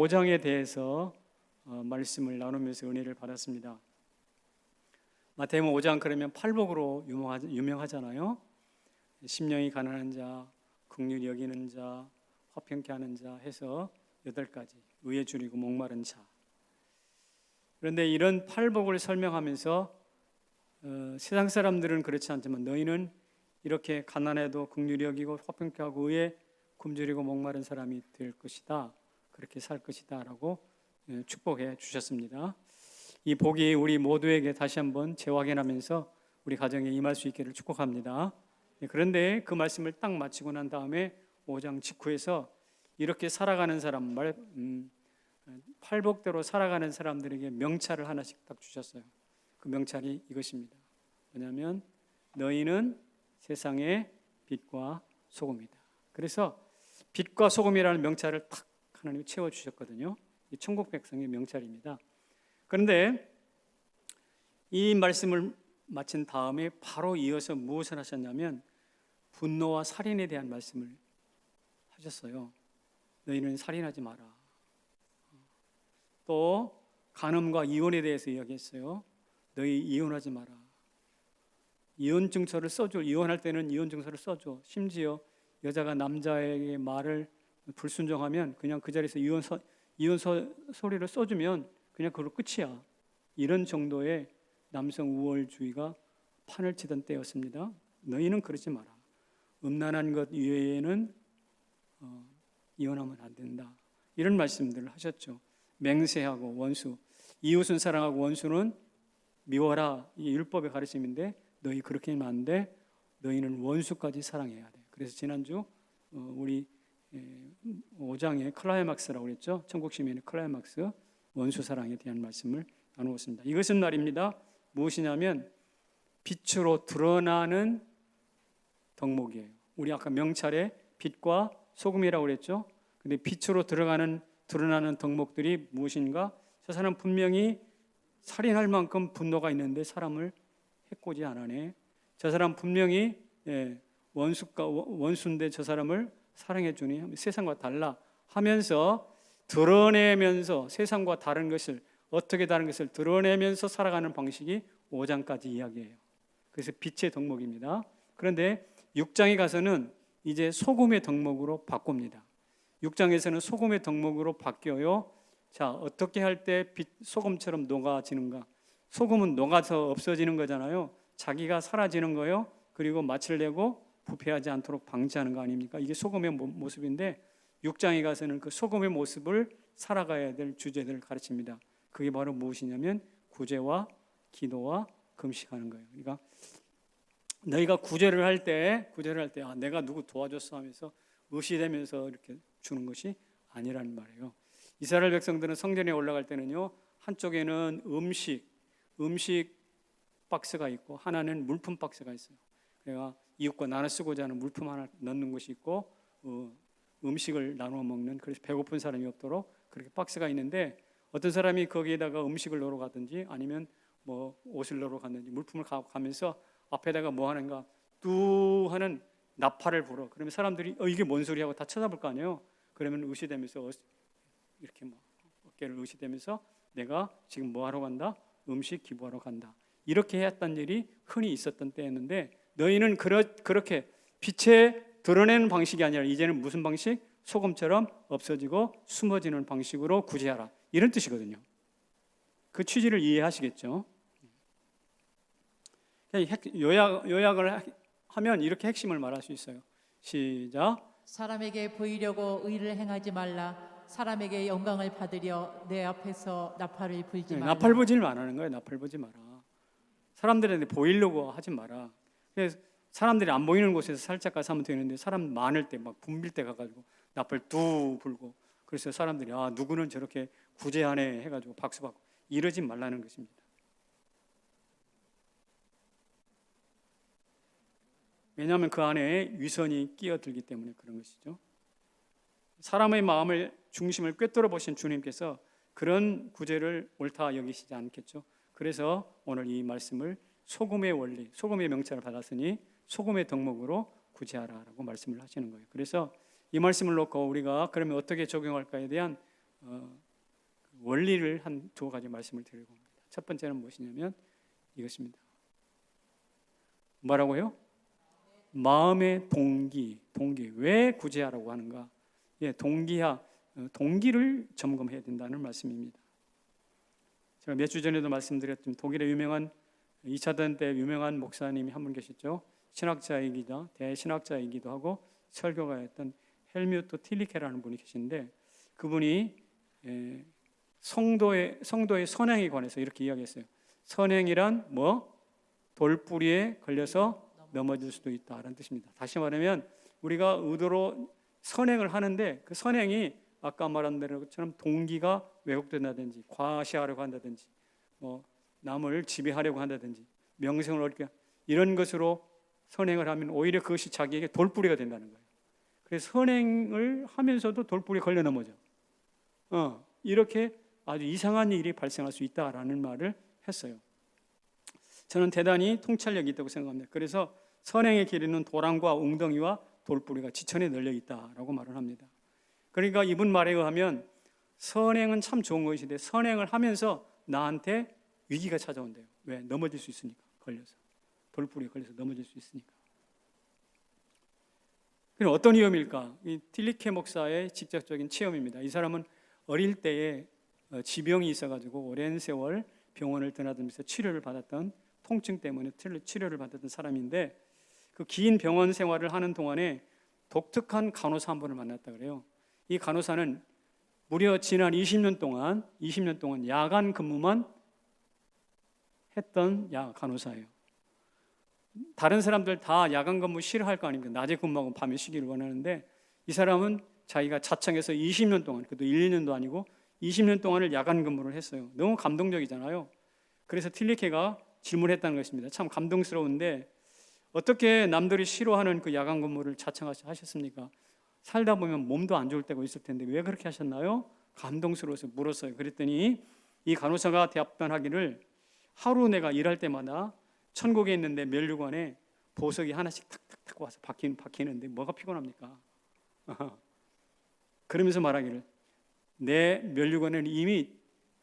5장에 대해서 말씀을 나누면서 은혜를 받았습니다. 마태복음 5장 그러면 팔복으로 유명하잖아요. 심령이 가난한 자, 긍휼히 여기는 자, 화평케 하는 자 해서 8가지, 의에 줄이고 목마른 자. 그런데 이런 팔복을 설명하면서 세상 사람들은 그렇지 않지만 너희는 이렇게 가난해도 긍휼히 여기고 화평케 하고 의에 굶주리고 목마른 사람이 될 것이다, 그렇게 살 것이다 라고 축복해 주셨습니다. 이 복이 우리 모두에게 다시 한번 재확인하면서 우리 가정에 임할 수 있기를 축복합니다. 그런데 그 말씀을 딱 마치고 난 다음에 5장 직후에서 이렇게 살아가는 사람, 팔복대로 살아가는 사람들에게 명찰을 하나씩 딱 주셨어요. 그 명찰이 이것입니다. 뭐냐면 너희는 세상의 빛과 소금이다. 그래서 빛과 소금이라는 명찰을 딱 하나님이 채워주셨거든요. 이 천국 백성의 명찰입니다. 그런데 이 말씀을 마친 다음에 바로 이어서 무엇을 하셨냐면 분노와 살인에 대한 말씀을 하셨어요. 너희는 살인하지 마라. 또 간음과 이혼에 대해서 이야기했어요. 너희 이혼하지 마라. 이혼증서를 써줘. 이혼할 때는 이혼증서를 써줘. 심지어 여자가 남자에게 말을 불순종하면 그냥 그 자리에서 이혼서 소리를 써주면 그냥 그걸로 끝이야. 이런 정도의 남성 우월주의가 판을 치던 때였습니다. 너희는 그러지 마라. 음란한 것 이외에는 이혼하면 안 된다. 이런 말씀들을 하셨죠. 맹세하고 원수, 이웃은 사랑하고 원수는 미워라. 이게 율법의 가르침인데 너희 그렇게 하면 안 돼. 너희는 원수까지 사랑해야 돼. 그래서 지난주 우리 5장의 클라이막스라고 그랬죠. 천국 시민의 클라이막스, 원수 사랑에 대한 말씀을 나누었습니다. 이것은 말입니다. 무엇이냐면 빛으로 드러나는 덕목이에요. 우리 아까 명찰에 빛과 소금이라고 그랬죠. 근데 빛으로 드러나는 덕목들이 무엇인가? 저 사람 분명히 살인할 만큼 분노가 있는데 사람을 해코지 안 하네. 저 사람 분명히 원수인데 저 사람을 사랑해 주니 세상과 달라 하면서 드러내면서 세상과 다른 것을, 어떻게 다른 것을 드러내면서 살아가는 방식이 5장까지 이야기해요. 그래서 빛의 덕목입니다. 그런데 6장에 가서는 이제 소금의 덕목으로 바꿉니다. 6장에서는 소금의 덕목으로 바뀌어요. 자, 어떻게 할 때 소금처럼 녹아지는가? 소금은 녹아서 없어지는 거잖아요. 자기가 사라지는 거예요. 그리고 맛을 내고 부패하지 않도록 방지하는 거 아닙니까? 이게 소금의 모습인데 6장에 가서는 그 소금의 모습을 살아가야 될 주제들을 가르칩니다. 그게 바로 무엇이냐면 구제와 기도와 금식하는 거예요. 그러니까 너희가 구제를 할 때 내가 누구 도와줬어 하면서 의시되면서 이렇게 주는 것이 아니라는 말이에요. 이스라엘 백성들은 성전에 올라갈 때는요, 한쪽에는 음식 박스가 있고 하나는 물품 박스가 있어요. 그러니까 이웃과 나눠 쓰고자 하는 물품 하나 넣는 것이 있고 음식을 나누어 먹는, 그래서 배고픈 사람이 없도록 그렇게 박스가 있는데 어떤 사람이 거기에다가 음식을 넣으러 가든지 아니면 뭐 옷을 넣으러 갔는지 물품을 가면서 앞에다가 뭐 하는가 뚜 하는 나팔을 불어. 그러면 사람들이 이게 뭔 소리 하고 다 쳐다볼 거 아니에요. 그러면 의시되면서 이렇게 뭐 어깨를 의시되면서 내가 지금 뭐 하러 간다? 음식 기부하러 간다. 이렇게 했던 일이 흔히 있었던 때였는데 너희는 그렇게 빛에 드러내는 방식이 아니라 이제는 무슨 방식? 소금처럼 없어지고 숨어지는 방식으로 구제하라. 이런 뜻이거든요. 그 취지를 이해하시겠죠? 요약을 하면 이렇게 핵심을 말할 수 있어요. 시작. 사람에게 보이려고 의를 행하지 말라. 사람에게 영광을 받으려 내 앞에서 나팔을 불지 말라. 나팔 부질 말하는 거예요. 나팔 부지 마라. 사람들한테 보이려고 하지 마라. 그래서 사람들이 안 보이는 곳에서 살짝 가서 하면 되는데 사람 많을 때 막 붐빌 때 가가지고 나팔 뚝 불고 그래서 사람들이 누구는 저렇게 구제하네 해가지고 박수 받고 이러지 말라는 것입니다. 왜냐하면 그 안에 위선이 끼어들기 때문에 그런 것이죠. 사람의 마음을 중심을 꿰뚫어 보신 주님께서 그런 구제를 옳다 여기시지 않겠죠. 그래서 오늘 이 말씀을 소금의 원리, 소금의 명찰을 받았으니 소금의 덕목으로 구제하라라고 말씀을 하시는 거예요. 그래서 이 말씀을 놓고 우리가 그러면 어떻게 적용할까에 대한 원리를 한 두 가지 말씀을 드리고 합니다. 첫 번째는 무엇이냐면 이것입니다. 뭐라고요? 마음의 동기 왜 구제하라고 하는가? 예, 동기를 점검해야 된다는 말씀입니다. 제가 몇 주 전에도 말씀드렸지만 독일의 유명한 2차 대전 때 유명한 목사님이 한 분 계셨죠. 대신학자이기도 하고 설교가였던 헬뮤트 틸리케라는 분이 계신데 그분이 성도의 선행에 관해서 이렇게 이야기했어요. 선행이란 돌뿌리에 걸려서 넘어질 수도 있다라는 뜻입니다. 다시 말하면 우리가 의도로 선행을 하는데 그 선행이 아까 말한 것처럼 동기가 왜곡된다든지 과시하려고 한다든지 남을 지배하려고 한다든지 명성을 얻게 이런 것으로 선행을 하면 오히려 그것이 자기에게 돌뿌리가 된다는 거예요. 그래서 선행을 하면서도 돌뿌리에 걸려 넘어져. 이렇게 아주 이상한 일이 발생할 수 있다라는 말을 했어요. 저는 대단히 통찰력이 있다고 생각합니다. 그래서 선행의 길에는 도랑과 웅덩이와 돌뿌리가 지천에 널려 있다라고 말을 합니다. 그러니까 이분 말에 의하면 선행은 참 좋은 것인데 선행을 하면서 나한테 위기가 찾아온대요. 왜? 넘어질 수 있으니까. 걸려서 돌뿌리에 걸려서 넘어질 수 있으니까. 그럼 어떤 위험일까? 이 틸리케 목사의 직접적인 체험입니다. 이 사람은 어릴 때에 지병이 있어가지고 오랜 세월 병원을 드나들면서 치료를 받았던 통증 때문에 치료를 받았던 사람인데 그 긴 병원 생활을 하는 동안에 독특한 간호사 한 분을 만났다 그래요. 이 간호사는 무려 지난 20년 동안 야간 근무만 했던 간호사예요. 다른 사람들 다 야간 근무 싫어할 거 아닙니까? 낮에 근무하고 밤에 쉬기를 원하는데 이 사람은 자기가 자청해서 20년 동안, 그래도 1, 2년도 아니고 20년 동안을 야간 근무를 했어요. 너무 감동적이잖아요. 그래서 틸리케가 질문했다는 것입니다. 참 감동스러운데 어떻게 남들이 싫어하는 그 야간 근무를 자청하셨습니까? 살다 보면 몸도 안 좋을 때가 있을 텐데 왜 그렇게 하셨나요? 감동스러워서 물었어요. 그랬더니 이 간호사가 답변하기를 하루 내가 일할 때마다 천국에 있는데 면류관에 보석이 하나씩 탁탁탁 와서 박히는데 뭐가 피곤합니까? 그러면서 말하기를 내 면류관에는 이미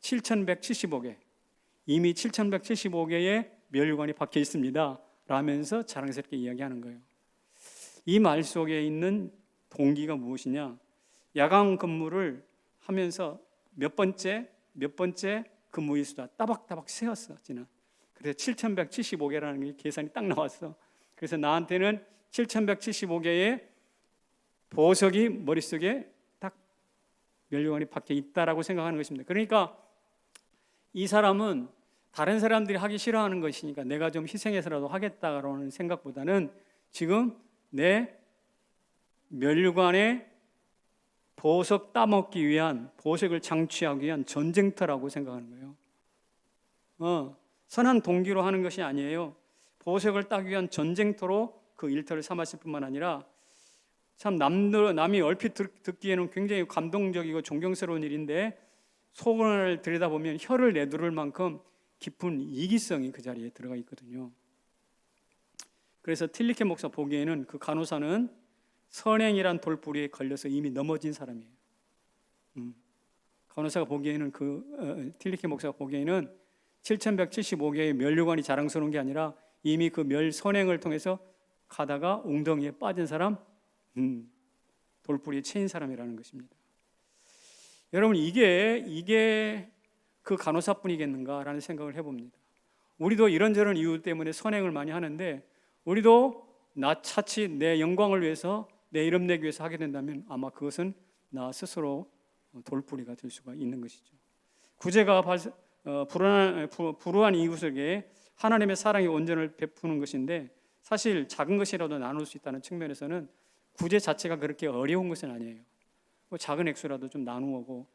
7,175개의 면류관이 박혀 있습니다 라면서 자랑스럽게 이야기하는 거예요. 이 말 속에 있는 동기가 무엇이냐? 야간 근무를 하면서 몇 번째 근무 일수다 따박따박 세웠어. 지난. 그래서 7,175개라는 게 계산이 딱 나왔어. 그래서 나한테는 7,175개의 보석이 머릿속에 딱 면류관이 박혀 있다라고 생각하는 것입니다. 그러니까 이 사람은 다른 사람들이 하기 싫어하는 것이니까 내가 좀 희생해서라도 하겠다라는 생각보다는 지금 내 면류관에 보석 따먹기 위한, 보석을 장취하기 위한 전쟁터라고 생각하는 거예요. 선한 동기로 하는 것이 아니에요. 보석을 따기 위한 전쟁터로 그 일터를 삼았을 뿐만 아니라 참 남이 얼핏 듣기에는 굉장히 감동적이고 존경스러운 일인데 속을 들여다보면 혀를 내두를 만큼 깊은 이기성이 그 자리에 들어가 있거든요. 그래서 틸리케 목사 보기에는 그 간호사는 선행이란 돌뿌리에 걸려서 이미 넘어진 사람이에요. 간호사가 보기에는 틸리케 목사가 보기에는 7,175개의 면류관이 자랑스러운 게 아니라 이미 그 선행을 통해서 가다가 웅덩이에 빠진 사람, 돌뿌리에 채인 사람이라는 것입니다. 여러분 이게 그 간호사뿐이겠는가라는 생각을 해봅니다. 우리도 이런저런 이유 때문에 선행을 많이 하는데 우리도 나 차치 내 영광을 위해서 내 이름 내기 위해서 하게 된다면 아마 그것은 나 스스로 돌뿌리가 될 수가 있는 것이죠. 구제가 불우한 이웃에게 하나님의 사랑의 온전을 베푸는 것인데 사실 작은 것이라도 나눌 수 있다는 측면에서는 구제 자체가 그렇게 어려운 것은 아니에요. 작은 액수라도 좀 나누고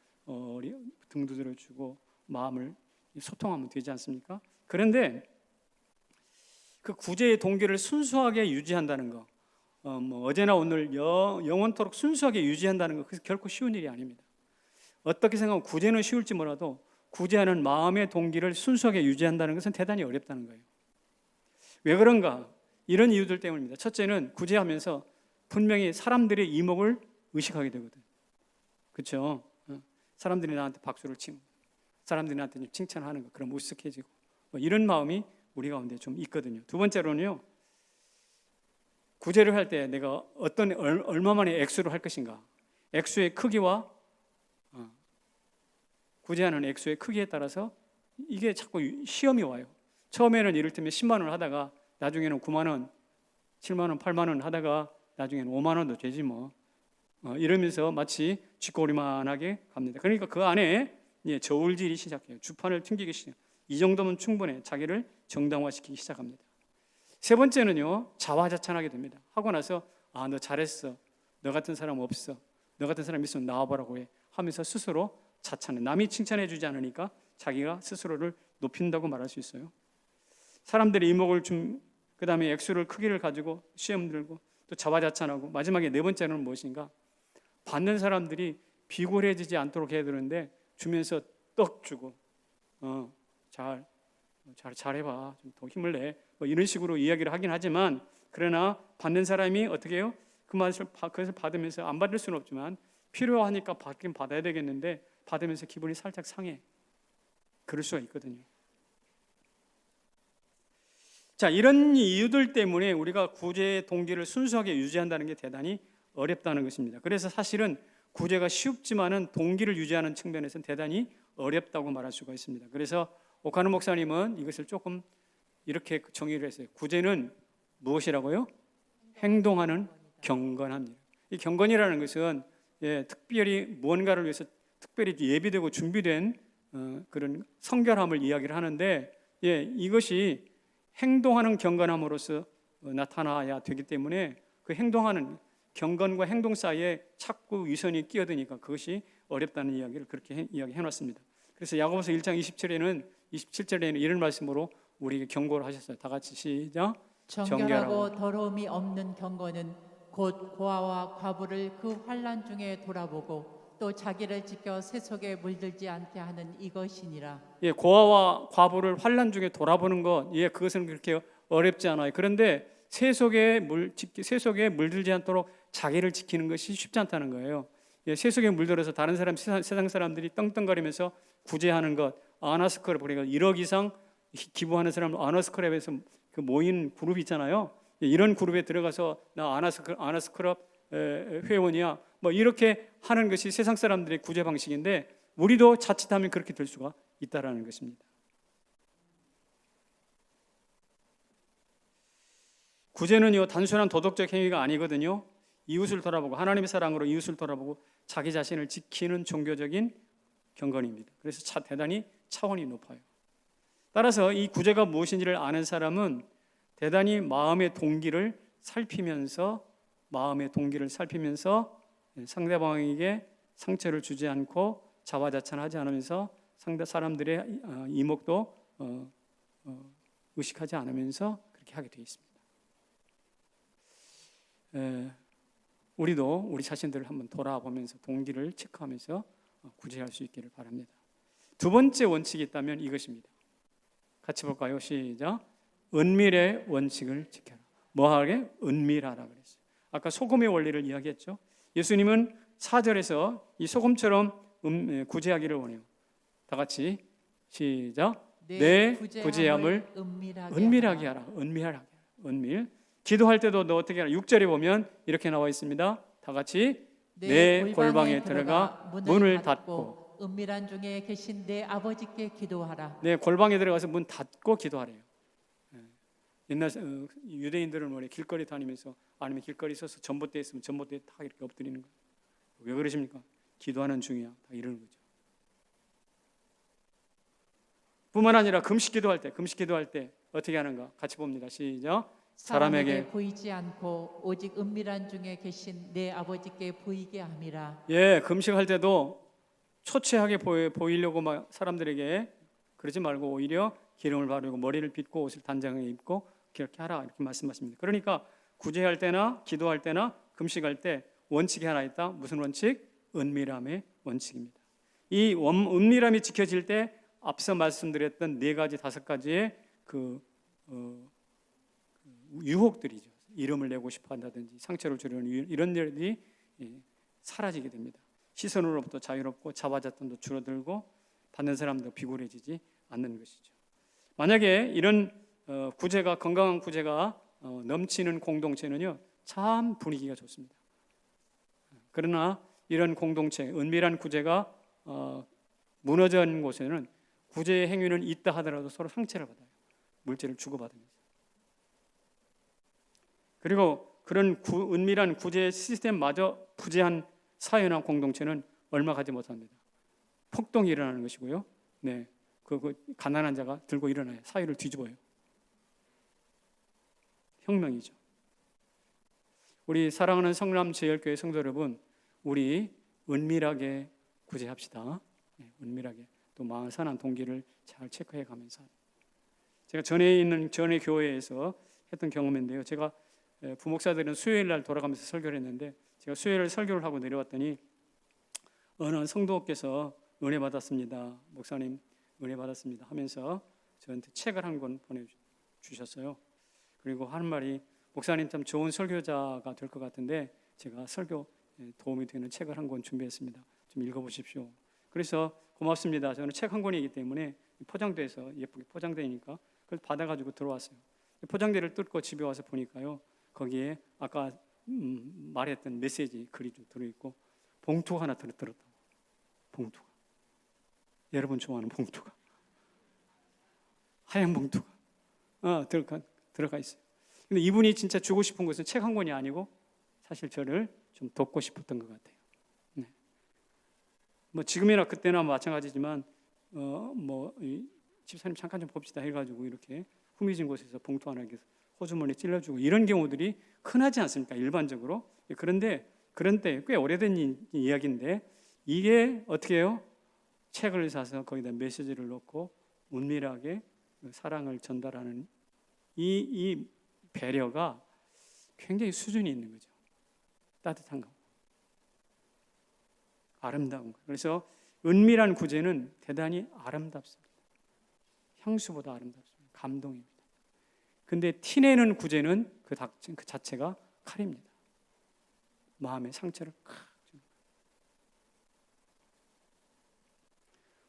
등 두드려주고 마음을 소통하면 되지 않습니까? 그런데 그 구제의 동기를 순수하게 유지한다는 거, 어제나 오늘 영원토록 순수하게 유지한다는 거, 그것은 결코 쉬운 일이 아닙니다. 어떻게 생각하면 구제는 쉬울지 몰라도 구제하는 마음의 동기를 순수하게 유지한다는 것은 대단히 어렵다는 거예요. 왜 그런가? 이런 이유들 때문입니다. 첫째는 구제하면서 분명히 사람들의 이목을 의식하게 되거든. 그렇죠? 사람들이 나한테 박수를 치고 사람들이 나한테 좀 칭찬하는 거 그럼 우쓱해지고 뭐 이런 마음이 우리 가운데 좀 있거든요. 두 번째로는요. 구제를 할 때 내가 얼마만의 액수를 할 것인가. 액수의 크기와 구제하는 액수의 크기에 따라서 이게 자꾸 시험이 와요. 처음에는 이를테면 10만 원을 하다가 나중에는 9만 원, 7만 원, 8만 원 하다가 나중에는 5만 원도 되지 뭐. 이러면서 마치 쥐꼬리만하게 갑니다. 그러니까 그 안에 저울질이 시작해요. 주판을 튕기기 시작. 이 정도면 충분해. 자기를 정당화시키기 시작합니다. 세 번째는요, 자화자찬하게 됩니다. 하고 나서 너 잘했어. 너 같은 사람 없어. 너 같은 사람 있으면 나와보라고 해. 하면서 스스로 자찬해. 남이 칭찬해주지 않으니까 자기가 스스로를 높인다고 말할 수 있어요. 사람들이 이목을 그 다음에 액수를 크기를 가지고 시험 들고 또 자화자찬하고 마지막에 네 번째는 무엇인가? 받는 사람들이 비굴해지지 않도록 해야 되는데 주면서 떡 주고 잘해봐 좀 더 힘을 내 뭐 이런 식으로 이야기를 하긴 하지만 그러나 받는 사람이 어떻게 해요? 그것을 받으면서 안 받을 수는 없지만 필요하니까 받긴 받아야 되겠는데 받으면서 기분이 살짝 상해. 그럴 수가 있거든요. 자, 이런 이유들 때문에 우리가 구제의 동기를 순수하게 유지한다는 게 대단히 어렵다는 것입니다. 그래서 사실은 구제가 쉽지만은 동기를 유지하는 측면에서는 대단히 어렵다고 말할 수가 있습니다. 그래서 오카노 목사님은 이것을 조금 이렇게 정의를 했어요. 구제는 무엇이라고요? 행동하는 경건합니다. 이 경건이라는 것은 특별히 무언가를 위해서 특별히 예비되고 준비된 그런 성결함을 이야기를 하는데 이것이 행동하는 경건함으로서 나타나야 되기 때문에 그 행동하는 경건과 행동 사이에 자꾸 위선이 끼어드니까 그것이 어렵다는 이야기를 그렇게 이야기해 놨습니다. 그래서 야고보서 1장 27절에는 이런 말씀으로 우리에게 경고를 하셨어요. 다 같이 시작. 정결하고 더러움이 없는 경건은 곧 고아와 과부를 그 환난 중에 돌아보고 또 자기를 지켜 세속에 물들지 않게 하는 이것이니라. 고아와 과부를 환난 중에 돌아보는 것, 그것은 그렇게 어렵지 않아요. 그런데 세속에 물들지 않도록 자기를 지키는 것이 쉽지 않다는 거예요. 세속에 물들어서 다른 사람, 세상 사람들이 떵떵거리면서 구제하는 것, 아나스크랩, 우리가 1억 이상 기부하는 사람 아나스크랩에서 그 모인 그룹이 있잖아요. 이런 그룹에 들어가서 나 아나스크랩 회원이야. 뭐 이렇게 하는 것이 세상 사람들의 구제 방식인데 우리도 자칫하면 그렇게 될 수가 있다라는 것입니다. 구제는요 단순한 도덕적 행위가 아니거든요. 이웃을 돌아보고 하나님의 사랑으로 이웃을 돌아보고 자기 자신을 지키는 종교적인 경건입니다. 그래서 대단히 차원이 높아요. 따라서 이 구제가 무엇인지를 아는 사람은 대단히 마음의 동기를 살피면서 상대방에게 상처를 주지 않고 자화자찬하지 않으면서 상대 사람들의 이목도 의식하지 않으면서 그렇게 하게 되어 있습니다. 우리도 우리 자신들을 한번 돌아보면서 동기를 체크하면서 구제할 수 있기를 바랍니다. 두 번째 원칙이 있다면 이것입니다. 같이 볼까요? 시작. 은밀의 원칙을 지켜라. 뭐하게? 은밀하라 그랬어요. 아까 소금의 원리를 이야기했죠. 예수님은 4절에서 이 소금처럼 구제하기를 원해요. 다 같이 시작. 내 구제함을 은밀하게 하라. 은밀. 기도할 때도 너 어떻게 하라. 6절에 보면 이렇게 나와 있습니다. 다 같이 내 골방에 들어가 문을 닫고 은밀한 중에 계신 내 아버지께 기도하라. 내 골방에 들어가서 문 닫고 기도하래요. 옛날 유대인들은 길거리 다니면서 아니면 길거리 서서 전봇대에 있으면 전봇대에 다 이렇게 엎드리는 거예요. 왜 그러십니까? 기도하는 중이야. 다 이러는 거죠. 뿐만 아니라 금식 기도할 때 어떻게 하는가? 같이 봅니다. 시작. 사람에게 보이지 않고 오직 은밀한 중에 계신 내 아버지께 보이게 함이라. 금식할 때도 초췌하게 보이려고 막 사람들에게 그러지 말고 오히려 기름을 바르고 머리를 빗고 옷을 단장하게 입고 그렇게 하라 이렇게 말씀하십니다. 그러니까 구제할 때나 기도할 때나 금식할 때 원칙이 하나 있다. 무슨 원칙? 은밀함의 원칙입니다. 이 은밀함이 지켜질 때 앞서 말씀드렸던 4가지 5가지의 유혹들이죠. 이름을 내고 싶어 한다든지 상처를 주려는 이런 일들이 사라지게 됩니다. 시선으로부터 자유롭고 자화자찬도 줄어들고 받는 사람도 비굴해지지 않는 것이죠. 만약에 이런 구제가 건강한 구제가 넘치는 공동체는요 참 분위기가 좋습니다. 그러나 이런 공동체 은밀한 구제가 무너진 곳에는 구제의 행위는 있다 하더라도 서로 상처를 받아요. 물질을 주고받으면서. 그리고 그런 은밀한 구제 시스템마저 부재한 사회나 공동체는 얼마 가지 못합니다. 폭동이 일어나는 것이고요. 네, 그 가난한 자가 들고 일어나요. 사회를 뒤집어요. 혁명이죠. 우리 사랑하는 성남제일교회 성도 여러분, 우리 은밀하게 구제합시다. 네, 은밀하게 또 마음 선한 동기를 잘 체크해 가면서. 제가 전에 교회에서 했던 경험인데요. 제가 부목사들은 수요일 날 돌아가면서 설교를 했는데 제가 수요일 설교를 하고 내려왔더니 어느 성도께서 은혜 받았습니다. 목사님 은혜 받았습니다 하면서 저한테 책을 한 권 보내주셨어요. 그리고 하는 말이 목사님 참 좋은 설교자가 될 것 같은데 제가 설교 도움이 되는 책을 한 권 준비했습니다. 좀 읽어보십시오. 그래서 고맙습니다. 저는 책 한 권이기 때문에 포장돼서 예쁘게 포장되니까 그걸 받아가지고 들어왔어요. 포장대를 뜯고 집에 와서 보니까요. 거기에 아까 말했던 메시지 글이 좀 들어있고 봉투가 하나 들었다고. 봉투가. 여러분 좋아하는 봉투가. 하얀 봉투가 들어가 있어요. 근데 이분이 진짜 주고 싶은 것은 책 한 권이 아니고 사실 저를 좀 돕고 싶었던 것 같아요. 네. 뭐 지금이나 그때나 마찬가지지만 집사님 잠깐 좀 봅시다 해가지고 이렇게 후미진 곳에서 봉투 하나 이렇게 호주머니 찔러주고 이런 경우들이 흔하지 않습니까? 일반적으로. 그런데 그런 때 꽤 오래된 이야기인데 이게 어떻게 해요? 책을 사서 거기다 메시지를 넣고 은밀하게 사랑을 전달하는 이 배려가 굉장히 수준이 있는 거죠. 따뜻한 거. 아름다운 거. 그래서 은밀한 구제는 대단히 아름답습니다. 향수보다 아름답습니다. 감동입니다. 근데 티내는 구제는 그 자체가 칼입니다. 마음의 상처를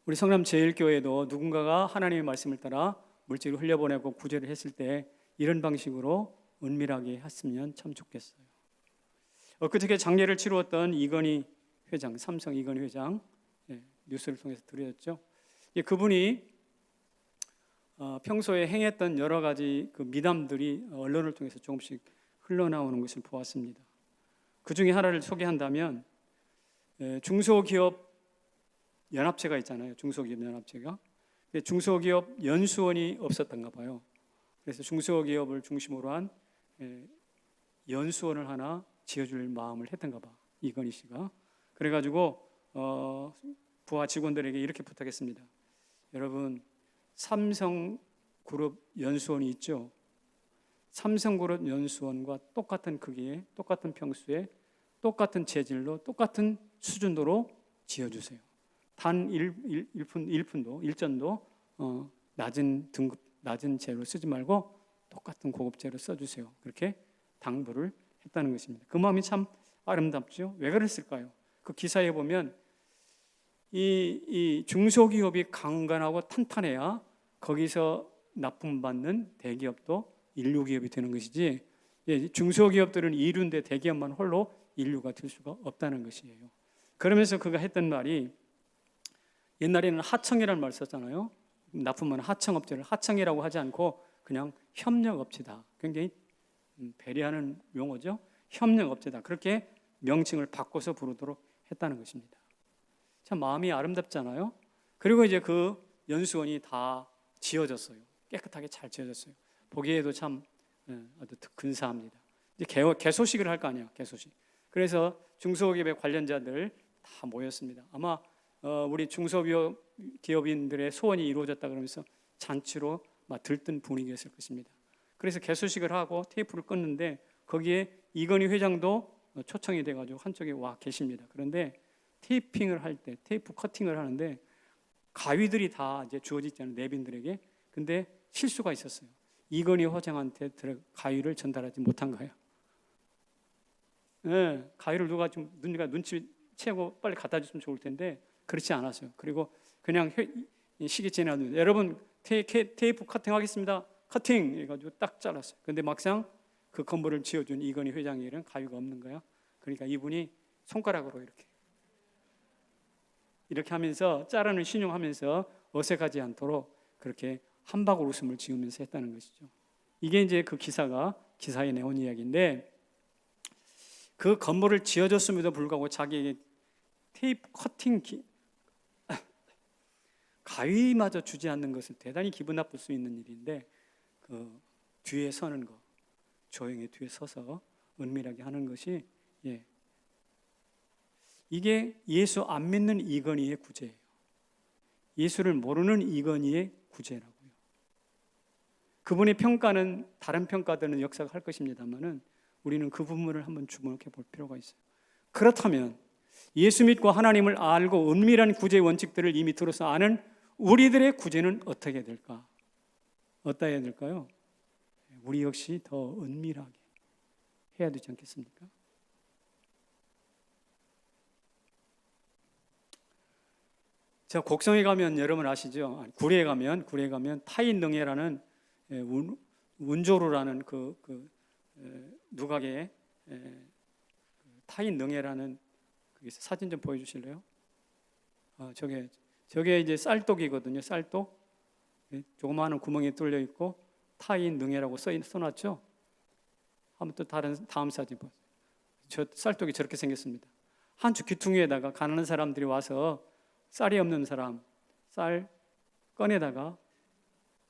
우리 성남제일교회도 누군가가 하나님의 말씀을 따라 물질을 흘려보내고 구제를 했을 때 이런 방식으로 은밀하게 했으면 참 좋겠어요. 엊그저께 장례를 치루었던 이건희 회장, 삼성 이건희 회장 뉴스를 통해서 들으셨죠. 그분이 평소에 행했던 여러 가지 그 미담들이 언론을 통해서 조금씩 흘러나오는 것을 보았습니다. 그 중에 하나를 소개한다면 중소기업 연합체가 있잖아요. 중소기업 연합체가. 중소기업 연수원이 없었던가 봐요. 그래서 중소기업을 중심으로 한 연수원을 하나 지어줄 마음을 했던가 봐. 이건희 씨가. 그래가지고 부하 직원들에게 이렇게 부탁했습니다. 여러분 삼성그룹 연수원이 있죠. 삼성그룹 연수원과 똑같은 크기에 똑같은 평수에 똑같은 재질로 똑같은 수준도로 지어주세요. 단 1푼도 1전도 낮은 등급 낮은 재료 쓰지 말고 똑같은 고급 재료 써주세요. 그렇게 당부를 했다는 것입니다. 그 마음이 참 아름답죠. 왜 그랬을까요? 그 기사에 보면 이 중소기업이 강건하고 탄탄해야 거기서 납품받는 대기업도 인류기업이 되는 것이지 중소기업들은 이류인데 대기업만 홀로 인류가 될 수가 없다는 것이에요. 그러면서 그가 했던 말이 옛날에는 하청이라는 말 썼잖아요. 납품하는 하청업체를 하청이라고 하지 않고 그냥 협력업체다. 굉장히 배려하는 용어죠. 협력업체다. 그렇게 명칭을 바꿔서 부르도록 했다는 것입니다. 참 마음이 아름답잖아요. 그리고 이제 그 연수원이 다 지어졌어요. 깨끗하게 잘 지어졌어요. 보기에도 참 아주 근사합니다. 이제 개소식을 할 거 아니에요. 개소식. 그래서 중소기업의 관련자들 다 모였습니다. 아마 우리 중소기업인들의 소원이 이루어졌다 그러면서 잔치로 막 들뜬 분위기였을 것입니다. 그래서 개소식을 하고 테이프를 끊는데 거기에 이건희 회장도 초청이 돼가지고 한쪽에 와 계십니다. 그런데 테이핑을 할 때 테이프 커팅을 하는데 가위들이 다 이제 주어지잖아요. 내빈들에게. 근데 실수가 있었어요. 이건희 회장한테 가위를 전달하지 못한 거예요. 네, 가위를 누가 좀 눈치 채고 빨리 갖다 줬으면 좋을 텐데 그렇지 않았어요. 그리고 그냥 시기 지나도 여러분 테이프 커팅하겠습니다. 커팅 해가지고 딱 잘랐어요. 근데 막상 그 건물을 지어준 이건희 회장에게는 가위가 없는 거야. 그러니까 이분이 손가락으로 이렇게 하면서 자르는 신용하면서 어색하지 않도록 그렇게 한 방울 웃음을 지으면서 했다는 것이죠. 이게 이제 그 기사에 내온 이야기인데, 그 건물을 지어줬음에도 불구하고 자기에게 테이프 커팅 가위마저 주지 않는 것은 대단히 기분 나쁠 수 있는 일인데, 그 뒤에 서는 거, 조용히 뒤에 서서 은밀하게 하는 것이, 이게 예수 안 믿는 이건희의 구제예요. 예수를 모르는 이건희의 구제라고요. 그분의 평가는 다른 평가들은 역사가 할 것입니다만은 우리는 그 부분을 한번 주목해 볼 필요가 있어요. 그렇다면 예수 믿고 하나님을 알고 은밀한 구제의 원칙들을 이미 들어서 아는 우리들의 구제는 어떻게 될까? 어떠해야 될까요? 우리 역시 더 은밀하게 해야 되지 않겠습니까? 자, 곡성에 가면 여러분 아시죠? 구례에 가면 타인능해라는 운조루라는 누각에 타인능해라는 사진 좀 보여주실래요? 저게 이제 쌀독이거든요. 쌀독. 조그마한 구멍이 뚫려 있고 타인능해라고 써놨죠. 한번 또 다음 사진 보세요. 저 쌀독이 저렇게 생겼습니다. 한 주 귀퉁이에다가 가난한 사람들이 와서 쌀이 없는 사람 쌀 꺼내다가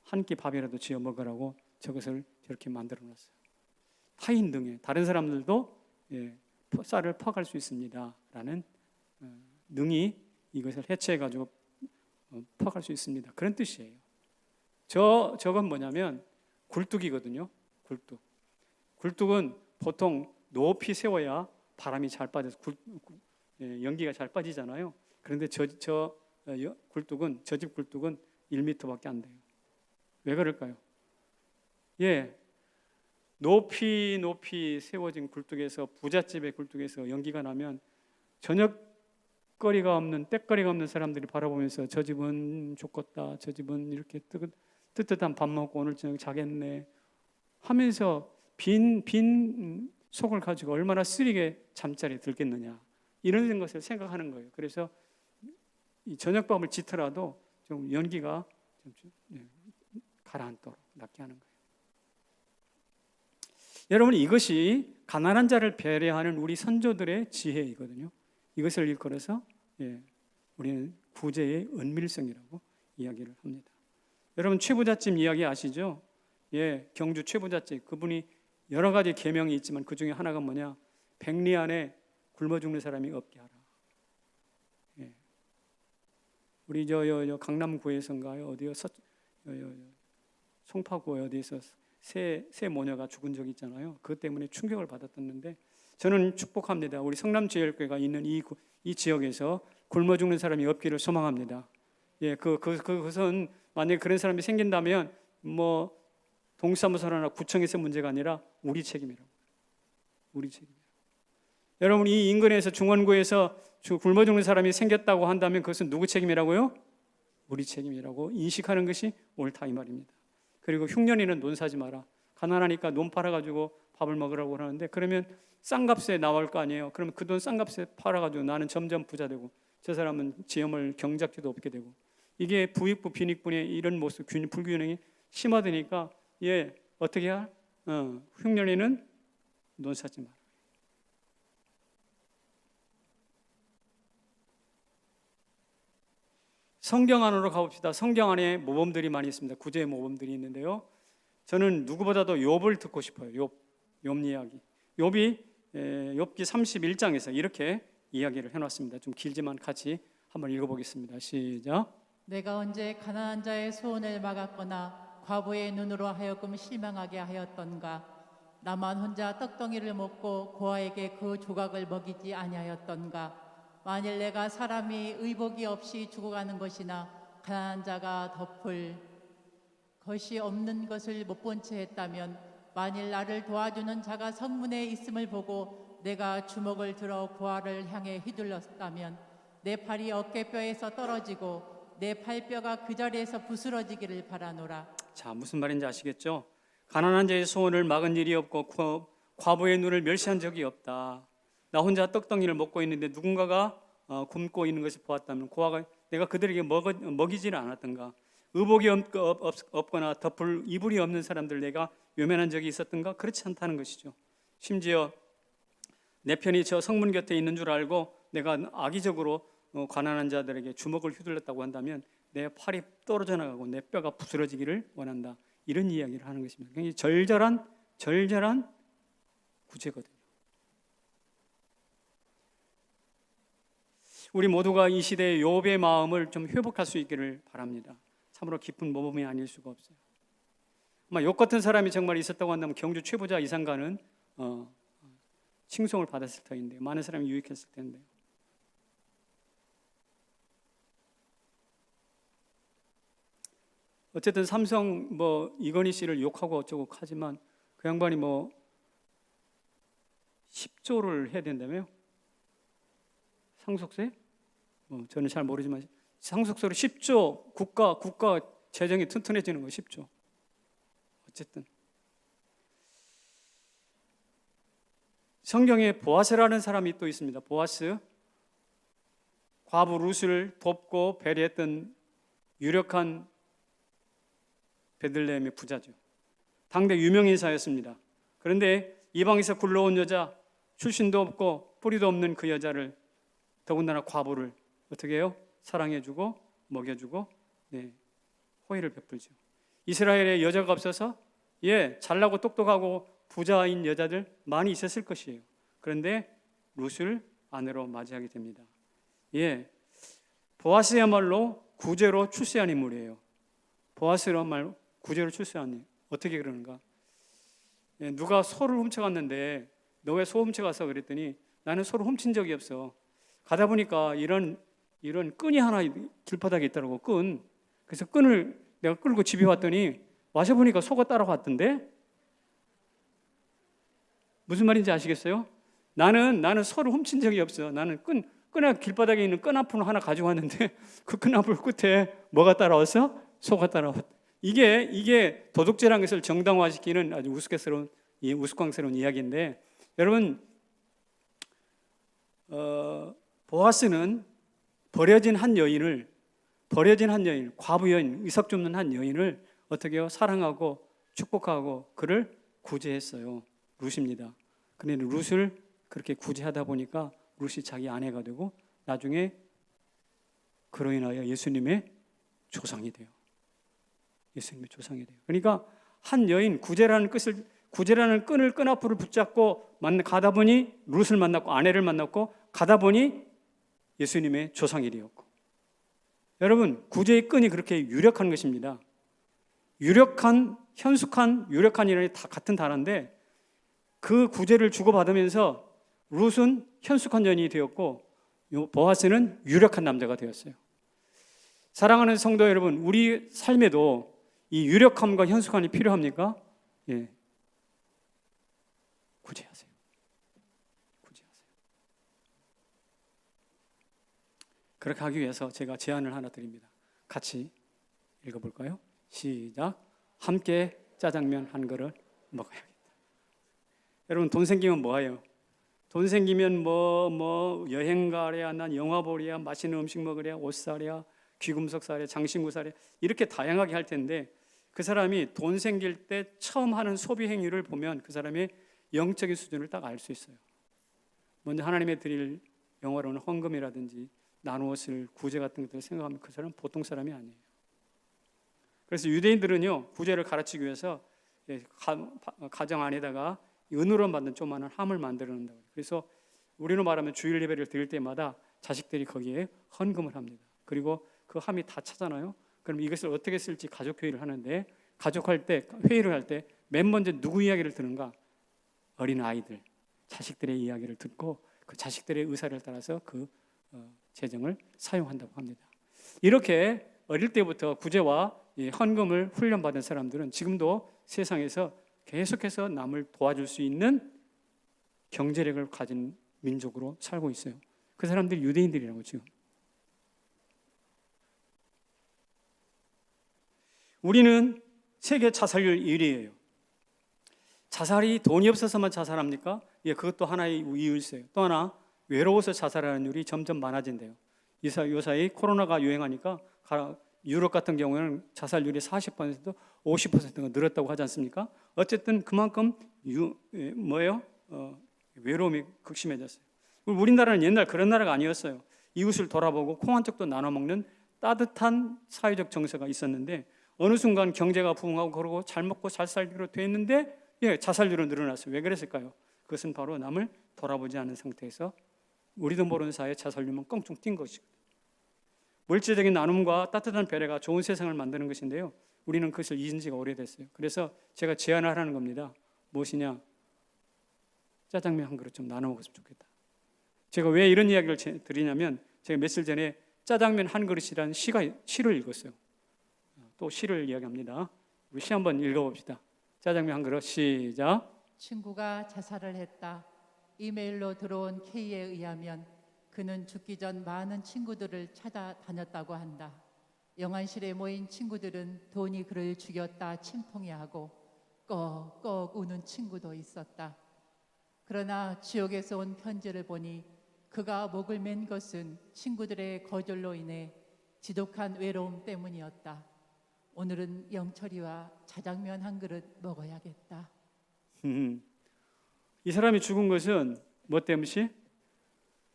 한 끼 밥이라도 지어 먹으라고 저것을 저렇게 만들어 놨어요. 타인 등에 다른 사람들도 쌀을 퍼갈 수 있습니다 라는 능이 이것을 해체해 가지고 퍼갈 수 있습니다, 그런 뜻이에요. 저건 뭐냐면 굴뚝이거든요. 굴뚝은 보통 높이 세워야 바람이 잘 빠져서 연기가 잘 빠지잖아요. 그런데 저 집 굴뚝은 1m밖에 안 돼요. 왜 그럴까요? 높이 세워진 굴뚝에서, 부잣집의 굴뚝에서 연기가 나면 저녁거리가 없는, 때거리가 없는 사람들이 바라보면서 저 집은 좋겠다, 저 집은 이렇게 뜨뜻한 밥 먹고 오늘 저녁 자겠네 하면서 빈 속을 가지고 얼마나 쓰리게 잠자리에 들겠느냐, 이런 것을 생각하는 거예요. 그래서 이 저녁밥을 짓더라도 좀 연기가 좀 가라앉도록 낫게 하는 거예요. 여러분, 이것이 가난한 자를 배려하는 우리 선조들의 지혜이거든요. 이것을 일컬어서 우리는 구제의 은밀성이라고 이야기를 합니다. 여러분, 최부잣집 이야기 아시죠? 경주 최부잣집, 그분이 여러 가지 계명이 있지만 그 중에 하나가 뭐냐? 백리 안에 굶어 죽는 사람이 없게 하라. 우리 저 강남구에서인가요? 어디요? 송파구에 어디에서 새 모녀가 죽은 적이 있잖아요. 그것 때문에 충격을 받았었는데, 저는 축복합니다. 우리 성남제일교회가 있는 이 지역에서 굶어 죽는 사람이 없기를 소망합니다. 그것은 만약에 그런 사람이 생긴다면 뭐 동사무소나 구청에서 문제가 아니라 우리 책임이라고. 우리 책임이라고. 여러분, 이 인근에서 중원구에서 굶어 죽는 사람이 생겼다고 한다면 그것은 누구 책임이라고요? 우리 책임이라고 인식하는 것이 옳다, 이 말입니다. 그리고 흉년이는 논 사지 마라. 가난하니까 논 팔아가지고 밥을 먹으라고 하는데, 그러면 싼값에 나올 거 아니에요. 그러면 그 돈 싼값에 팔아가지고 나는 점점 부자 되고 저 사람은 지엄을 경작지도 없게 되고, 이게 부익부 빈익분의 이런 모습, 불균형이 심화되니까 어떻게 해야? 흉년이는 논 사지 마라. 성경 안으로 가봅시다. 성경 안에 모범들이 많이 있습니다. 구제의 모범들이 있는데요, 저는 누구보다도 욥을 듣고 싶어요. 욥 이야기. 욥이 욥기 31장에서 이렇게 이야기를 해놨습니다. 좀 길지만 같이 한번 읽어보겠습니다. 시작. 내가 언제 가난한 자의 소원을 막았거나 과부의 눈으로 하여금 실망하게 하였던가? 나만 혼자 떡덩이를 먹고 고아에게 그 조각을 먹이지 아니하였던가? 만일 내가 사람이 의복이 없이 죽어가는 것이나 가난한 자가 덮을 것이 없는 것을 못 본 채 했다면, 만일 나를 도와주는 자가 성문에 있음을 보고 내가 주먹을 들어 고아를 향해 휘둘렀다면 내 팔이 어깨뼈에서 떨어지고 내 팔뼈가 그 자리에서 부스러지기를 바라노라. 자, 무슨 말인지 아시겠죠? 가난한 자의 소원을 막은 일이 없고 과부의 눈을 멸시한 적이 없다. 나 혼자 떡덩이를 먹고 있는데 누군가가 굶고 있는 것을 보았다면 고아가 내가 그들에게 먹이지를 않았던가? 의복이 없거나 덮을 이불이 없는 사람들 내가 외면한 적이 있었던가? 그렇지 않다는 것이죠. 심지어 내 편이 저 성문 곁에 있는 줄 알고 내가 악의적으로 가난한 자들에게 주먹을 휘둘렀다고 한다면 내 팔이 떨어져 나가고 내 뼈가 부스러지기를 원한다. 이런 이야기를 하는 것입니다. 굉장히 절절한 구제거든요. 우리 모두가 이 시대의 욥의 마음을 좀 회복할 수 있기를 바랍니다. 참으로 깊은 모범이 아닐 수가 없어요. 아마 욥 같은 사람이 정말 있었다고 한다면 경주 최부자 이상가는 칭송을 받았을 터인데 많은 사람이 유익했을 텐데요. 어쨌든 삼성 이건희 씨를 욕하고 어쩌고 하지만 그 양반이 10조를 해야 된다며요? 상속세? 저는 잘 모르지만 상속세로 10조 국가 재정이 튼튼해지는 거 10조. 어쨌든 성경에 보아스라는 사람이 또 있습니다. 보아스, 과부 룻을 돕고 배려했던 유력한 베들레헴의 부자죠. 당대 유명 인사였습니다. 그런데 이방에서 굴러온 여자, 출신도 없고 뿌리도 없는 그 여자를, 더군다나 과부를 어떻게 해요? 사랑해주고 먹여주고 호의를 베풀죠. 이스라엘에 여자가 없어서 잘나고 똑똑하고 부자인 여자들 많이 있었을 것이에요. 그런데 룻을 아내로 맞이하게 됩니다. 보아스야말로 구제로 출세한 인물이에요. 보아스야말로 구제로 출세한 인물. 어떻게 그러는가? 누가 소를 훔쳐갔는데 너 왜 소 훔쳐갔어? 그랬더니 나는 소를 훔친 적이 없어. 가다 보니까 이런 끈이 하나 길바닥에 있더라고. 끈. 그래서 끈을 내가 끌고 집에 왔더니 와서 보니까 소가 따라왔던데? 무슨 말인지 아시겠어요? 나는 소를 훔친 적이 없어. 나는 끈에 길바닥에 있는 끈아풀 하나 가지고 왔는데 그 끈아풀 끝에 뭐가 따라왔어? 소가 따라왔다. 이게 도둑질한 것을 정당화시키는 아주 우스꽝스러운 이야기인데, 여러분, 보아스는 버려진 한 여인, 과부 여인, 의석주 없는 한 여인을 어떻게 해요? 사랑하고 축복하고 그를 구제했어요. 룻입니다. 그런데 룻을 그렇게 구제하다 보니까 룻이 자기 아내가 되고 나중에 그로 인하여 예수님의 조상이 돼요. 예수님의 조상이 돼요. 그러니까 한 여인, 구제라는 끈을 끈앞으로 붙잡고 가다 보니 룻을 만났고 아내를 만났고 가다 보니 예수님의 조상이 되었고. 여러분, 구제의 끈이 그렇게 유력한 것입니다. 현숙한 이란이 다 같은 단어인데 그 구제를 주고받으면서 룻은 현숙한 여인이 되었고 보아스는 유력한 남자가 되었어요. 사랑하는 성도 여러분, 우리 삶에도 이 유력함과 현숙함이 필요합니까? 구제하세요. 그렇게 하기 위해서 제가 제안을 하나 드립니다. 같이 읽어볼까요? 시작. 함께 짜장면 한 그릇 먹어야겠다. 여러분, 돈 생기면 뭐해요? 돈 생기면 여행 가랴, 난 영화 보랴, 맛있는 음식 먹으랴, 옷 사랴, 귀금속 사랴, 장신구 사랴, 이렇게 다양하게 할 텐데 그 사람이 돈 생길 때 처음 하는 소비 행위를 보면 그 사람의 영적인 수준을 딱 알 수 있어요. 먼저 하나님의 드릴 영화로는 헌금이라든지 나누었을 구제 같은 것들을 생각하면 그 사람은 보통 사람이 아니에요. 그래서 유대인들은요, 구제를 가르치기 위해서 가정 안에다가 은으로 만든 조그마한 함을 만들어 놓는다고. 그래서 우리로 말하면 주일 예배를 드릴 때마다 자식들이 거기에 헌금을 합니다. 그리고 그 함이 다 차잖아요. 그럼 이것을 어떻게 쓸지 가족 회의를 하는데, 회의를 할 때 맨 먼저 누구 이야기를 듣는가? 어린 아이들, 자식들의 이야기를 듣고 그 자식들의 의사를 따라서 그 재정을 사용한다고 합니다. 이렇게 어릴 때부터 구제와 헌금을 훈련받은 사람들은 지금도 세상에서 계속해서 남을 도와줄 수 있는 경제력을 가진 민족으로 살고 있어요. 그 사람들이 유대인들이라고 지금. 우리는 세계 자살률 1위예요. 자살이 돈이 없어서만 자살합니까? 예, 그것도 하나의 이유일세요. 또 하나, 외로워서 자살하는 율이 점점 많아진대요. 요사이 코로나가 유행하니까 유럽 같은 경우에는 자살률이 40%, 50%가 늘었다고 하지 않습니까? 어쨌든 그만큼 외로움이 극심해졌어요. 우리나라는 옛날 그런 나라가 아니었어요. 이웃을 돌아보고 콩 한 쪽도 나눠 먹는 따뜻한 사회적 정서가 있었는데 어느 순간 경제가 부흥하고 그러고 잘 먹고 잘 살기로 돼 있는데 자살률은 늘어났어요. 왜 그랬을까요? 그것은 바로 남을 돌아보지 않은 상태에서 우리도 모르는 사이에 자살률은 껑충 뛴 것이고, 물질적인 나눔과 따뜻한 배려가 좋은 세상을 만드는 것인데요, 우리는 그것을 잊은 지가 오래됐어요. 그래서 제가 제안을 하라는 겁니다. 무엇이냐? 짜장면 한 그릇 좀 나눠 먹었으면 좋겠다. 제가 왜 이런 이야기를 드리냐면, 제가 며칠 전에 짜장면 한 그릇이라는 시를 읽었어요. 또 시를 이야기합니다. 우리 시 한번 읽어봅시다. 짜장면 한 그릇, 시작. 친구가 자살을 했다. 이메일로 들어온 K에 의하면 그는 죽기 전 많은 친구들을 찾아다녔다고 한다. 영안실에 모인 친구들은 돈이 그를 죽였다 침통해하고 꺽꺽 우는 친구도 있었다. 그러나 지옥에서 온 편지를 보니 그가 목을 맨 것은 친구들의 거절로 인해 지독한 외로움 때문이었다. 오늘은 영철이와 짜장면 한 그릇 먹어야겠다. 이 사람이 죽은 것은 뭐 때문이지?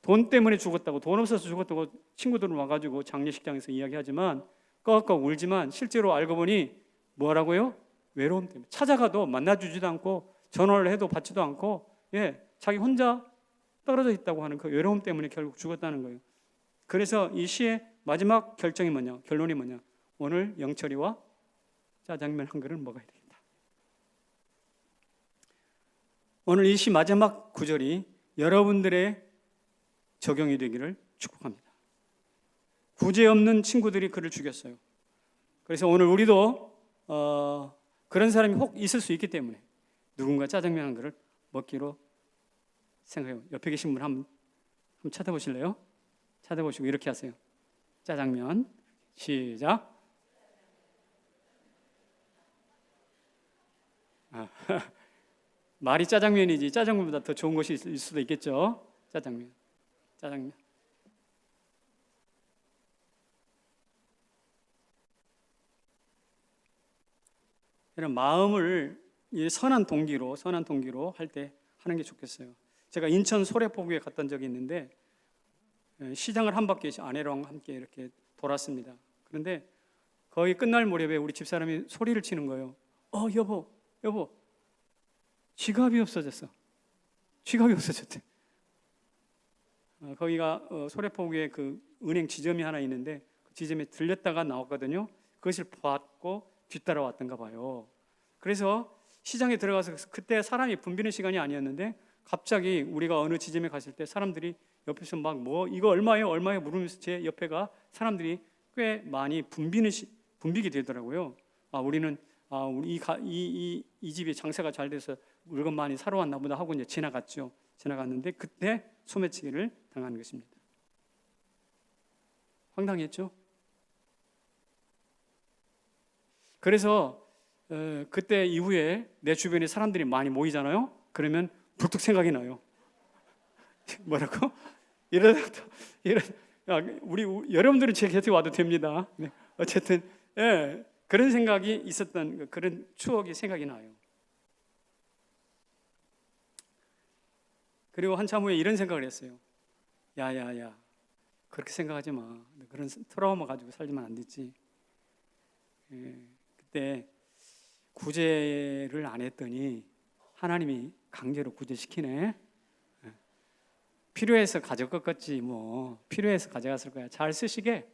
돈 때문에 죽었다고, 돈 없어서 죽었다고 친구들은 와가지고 장례식장에서 이야기하지만 꺽꺽 울지만 실제로 알고 보니 뭐라고요? 외로움 때문에. 찾아가도 만나주지도 않고 전화를 해도 받지도 않고 자기 혼자 떨어져 있다고 하는 그 외로움 때문에 결국 죽었다는 거예요. 그래서 이 시의 마지막 결정이 뭐냐? 결론이 뭐냐? 오늘 영철이와 짜장면 한 그릇 먹어야 되겠다. 오늘 이 시 마지막 구절이 여러분들의 적용이 되기를 축복합니다. 구제 없는 친구들이 그를 죽였어요. 그래서 오늘 우리도 그런 사람이 혹 있을 수 있기 때문에 누군가 짜장면 한 그릇 먹기로 생각해요. 옆에 계신 분 한번 찾아보실래요? 찾아보시고 이렇게 하세요. 짜장면, 시작. 말이 짜장면이지 짜장면보다 더 좋은 것이 있을 수도 있겠죠. 짜장면. 이런 마음을 선한 동기로 할 때 하는 게 좋겠어요. 제가 인천 소래포구에 갔던 적이 있는데 시장을 한 바퀴 아내랑 함께 이렇게 돌았습니다. 그런데 거의 끝날 무렵에 우리 집사람이 소리를 치는 거예요. 여보, 지갑이 없어졌어. 지갑이 없어졌대. 거기가 소래포구에 그 은행 지점이 하나 있는데 그 지점에 들렸다가 나왔거든요. 그것을 받고 뒤따라왔던가 봐요. 그래서 시장에 들어가서 그때 사람이 붐비는 시간이 아니었는데 갑자기 우리가 어느 지점에 갔을 때 사람들이 옆에서 막 이거 얼마예요 물으면서 제 옆에가 사람들이 꽤 많이 붐비게 되더라고요. 우리는 이 집이 장사가 잘 돼서 물건 많이 사러 왔나 보다 하고 이제 지나갔는데 그때 소매치기를 당한 것입니다. 황당했죠? 그래서 그때 이후에 내 주변에 사람들이 많이 모이잖아요. 그러면 불뚝 생각이 나요. 뭐라고? 여러분들은 제 곁에 와도 됩니다. 어쨌든 그런 생각이 있었던 그런 추억이 생각이 나요. 그리고 한참 후에 이런 생각을 했어요. 야야야, 그렇게 생각하지 마. 그런 트라우마 가지고 살지만 안 됐지. 그때 구제를 안 했더니 하나님이 강제로 구제시키네. 필요해서 가져갔겠지 필요해서 가져갔을 거야. 잘 쓰시게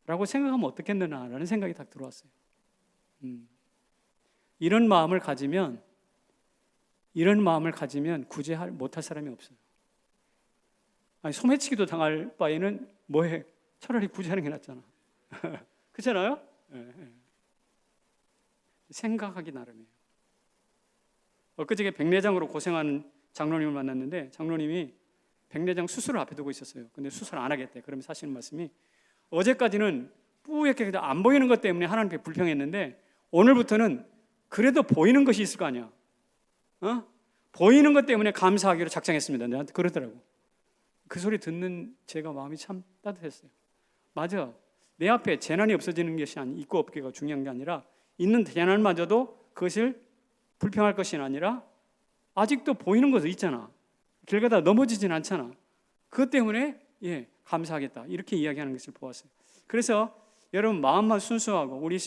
라고 생각하면 어떻겠느냐라는 생각이 딱 들어왔어요. 이런 마음을 가지면 구제 못할 사람이 없어요. 소매치기도 당할 바에는 뭐해? 차라리 구제하는 게 낫잖아. 그렇잖아요? 생각하기 나름이에요. 엊그저께 백내장으로 고생하는 장로님을 만났는데 장로님이 백내장 수술을 앞에 두고 있었어요. 근데 수술 안 하겠대. 그러면서 하시는 말씀이 어제까지는 뿌옇게 안 보이는 것 때문에 하나님께 불평했는데 오늘부터는 그래도 보이는 것이 있을 거 아니야. 보이는 것 때문에 감사하기로 작정했습니다. 내한테 그러더라고. 그 소리 듣는 제가 마음이 참 따뜻했어요. 맞아. 내 앞에 재난이 없어지는 것이 있고 없기가 중요한 게 아니라 있는 재난마저도 그것을 불평할 것이 아니라 아직도 보이는 것도 있잖아. 길 가다 넘어지진 않잖아. 그것 때문에 감사하겠다. 이렇게 이야기하는 것을 보았어요. 그래서 여러분 마음만 순수하고 우리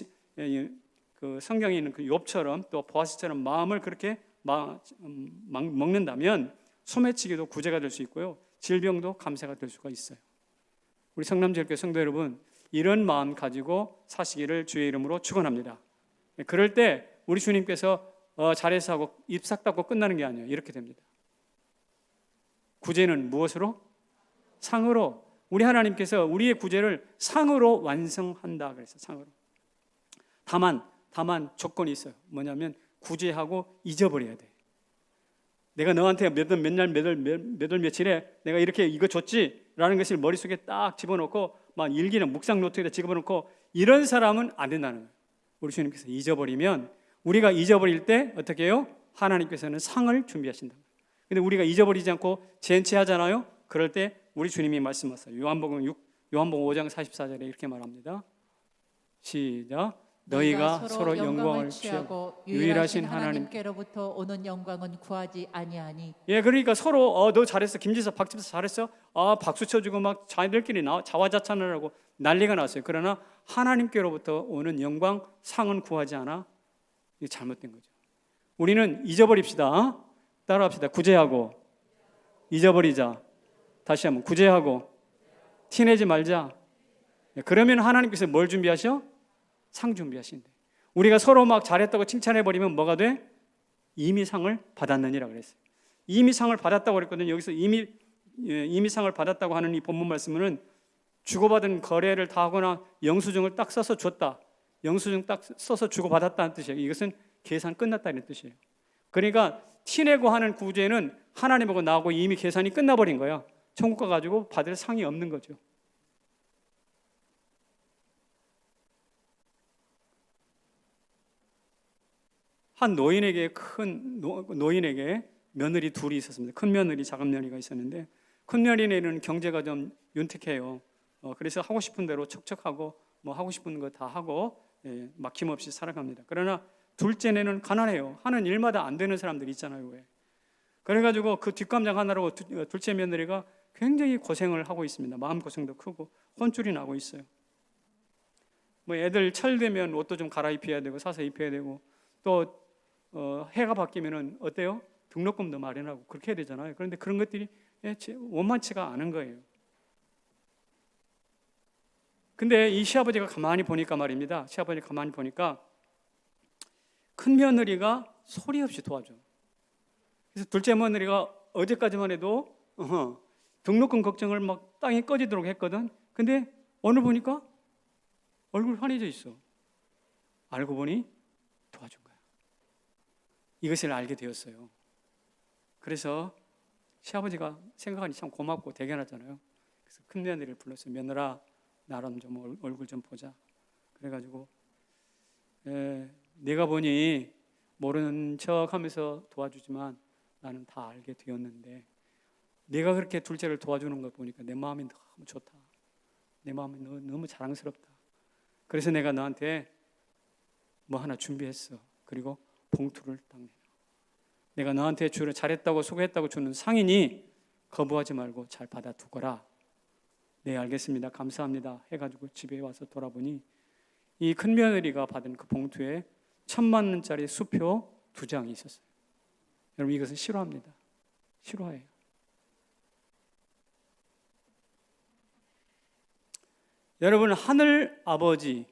그 성경에 있는 그 욥처럼 또 보아스처럼 마음을 그렇게 먹는다면 소매치기도 구제가 될 수 있고요. 질병도 감사가 될 수가 있어요. 우리 성남제일교회 성도 여러분, 이런 마음 가지고 사시기를 주의 이름으로 축원합니다. 그럴 때 우리 주님께서 잘해서 하고 입 싹 닫고 끝나는 게 아니에요. 이렇게 됩니다. 구제는 무엇으로? 상으로. 우리 하나님께서 우리의 구제를 상으로 완성한다 그랬어요. 상으로. 다만 조건이 있어요. 뭐냐면 구제하고 잊어버려야 돼. 내가 너한테 몇 월 며칠에 내가 이렇게 이거 줬지라는 것을 머릿속에 딱 집어넣고 막 일기나 묵상 노트에다 집어넣고 이런 사람은 안 된다는 거예요. 우리 주님께서 잊어버리면 우리가 잊어버릴 때 어떻게 해요? 하나님께서는 상을 준비하신다. 근데 우리가 잊어버리지 않고 젠체하잖아요. 그럴 때 우리 주님이 말씀하세요. 요한복음 5장 44절에 이렇게 말합니다. 시작. 너희가 서로 영광을 취하고 유일하신 하나님께로부터 오는 영광은 구하지 아니하니. 그러니까 서로 너 잘했어. 김지사 박집사 잘했어. 박수 쳐주고 막 자기들끼리 자화자찬을 하고 난리가 났어요. 그러나 하나님께로부터 오는 영광 상은 구하지 않아. 이게 잘못된 거죠. 우리는 잊어버립시다. 따라합시다. 구제하고 잊어버리자. 다시 한번 구제하고 티내지 말자. 그러면 하나님께서 뭘 준비하셔? 상 준비하신대. 우리가 서로 막 잘했다고 칭찬해버리면 뭐가 돼? 이미 상을 받았느니라 그랬어요. 이미 상을 받았다고 그랬거든요. 여기서 이미 상을 받았다고 하는 이 본문 말씀은 주고받은 거래를 다 하거나 영수증을 딱 써서 줬다. 영수증 딱 써서 주고받았다는 뜻이에요. 이것은 계산 끝났다는 뜻이에요. 그러니까 티내고 하는 구제는 하나님하고 나하고 이미 계산이 끝나버린 거야. 천국 가가지고 받을 상이 없는 거죠. 한 노인에게 며느리 둘이 있었습니다. 큰 며느리, 작은 며느리가 있었는데 큰 며느리는 경제가 좀 윤택해요. 그래서 하고 싶은 대로 척척하고 뭐 하고 싶은 거 다 하고 막힘없이 살아갑니다. 그러나 둘째는 가난해요. 하는 일마다 안 되는 사람들이 있잖아요. 왜? 그래가지고 그 뒷감당 하나로 둘째 며느리가 굉장히 고생을 하고 있습니다. 마음고생도 크고 혼쭐이 나고 있어요. 뭐 애들 철 되면 옷도 좀 갈아입혀야 되고 사서 입혀야 되고 또 해가 바뀌면은 어때요? 등록금도 마련하고 그렇게 해야 되잖아요. 그런데 그런 것들이 원만치가 않은 거예요. 근데 이 시아버지가 가만히 보니까 말입니다. 시아버지가 가만히 보니까 큰 며느리가 소리 없이 도와줘. 그래서 둘째 며느리가 어제까지만 해도 등록금 걱정을 막 땅이 꺼지도록 했거든. 근데 오늘 보니까 얼굴 환해져 있어. 알고 보니 도와준 거야. 이것을 알게 되었어요. 그래서 시아버지가 생각하니 참 고맙고 대견하잖아요. 그래서 큰 며느리를 불렀어요. 며느라, 나랑 좀 얼굴 좀 보자. 그래가지고 내가 보니 모르는 척하면서 도와주지만 나는 다 알게 되었는데 내가 그렇게 둘째를 도와주는 걸 보니까 내 마음이 너무 좋다. 내 마음이 너무 자랑스럽다. 그래서 내가 너한테 뭐 하나 준비했어. 그리고 봉투를 딱 내놔. 내가 너한테 주를 잘했다고 수고했다고 주는 상이니 거부하지 말고 잘 받아두거라. 네, 알겠습니다. 감사합니다. 해가지고 집에 와서 돌아보니 이 큰 며느리가 받은 그 봉투에 1,000만 원짜리 수표 2장이 있었어요. 여러분 이것은 싫어합니다. 싫어해요. 여러분 하늘 아버지,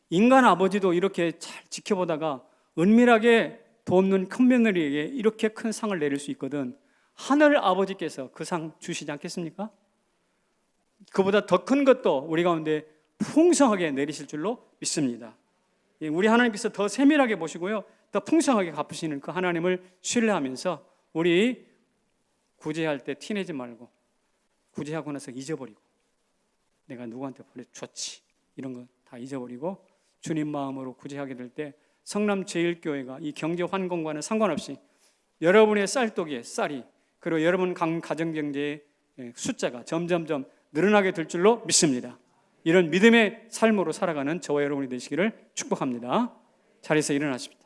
인간 아버지도 이렇게 잘 지켜보다가 은밀하게 돕는 큰 며느리에게 이렇게 큰 상을 내릴 수 있거든. 하늘 아버지께서 그 상 주시지 않겠습니까? 그보다 더 큰 것도 우리 가운데 풍성하게 내리실 줄로 믿습니다. 우리 하나님께서 더 세밀하게 보시고요, 더 풍성하게 갚으시는 그 하나님을 신뢰하면서 우리 구제할 때 티내지 말고 구제하고 나서 잊어버리고 내가 누구한테 보내줬지 이런 거 다 잊어버리고 주님 마음으로 구제하게 될 때 성남제일교회가 이 경제 환경과는 상관없이 여러분의 쌀독에 쌀이 그리고 여러분 가정경제의 숫자가 점점점 늘어나게 될 줄로 믿습니다. 이런 믿음의 삶으로 살아가는 저와 여러분이 되시기를 축복합니다. 자리에서 일어나십니다.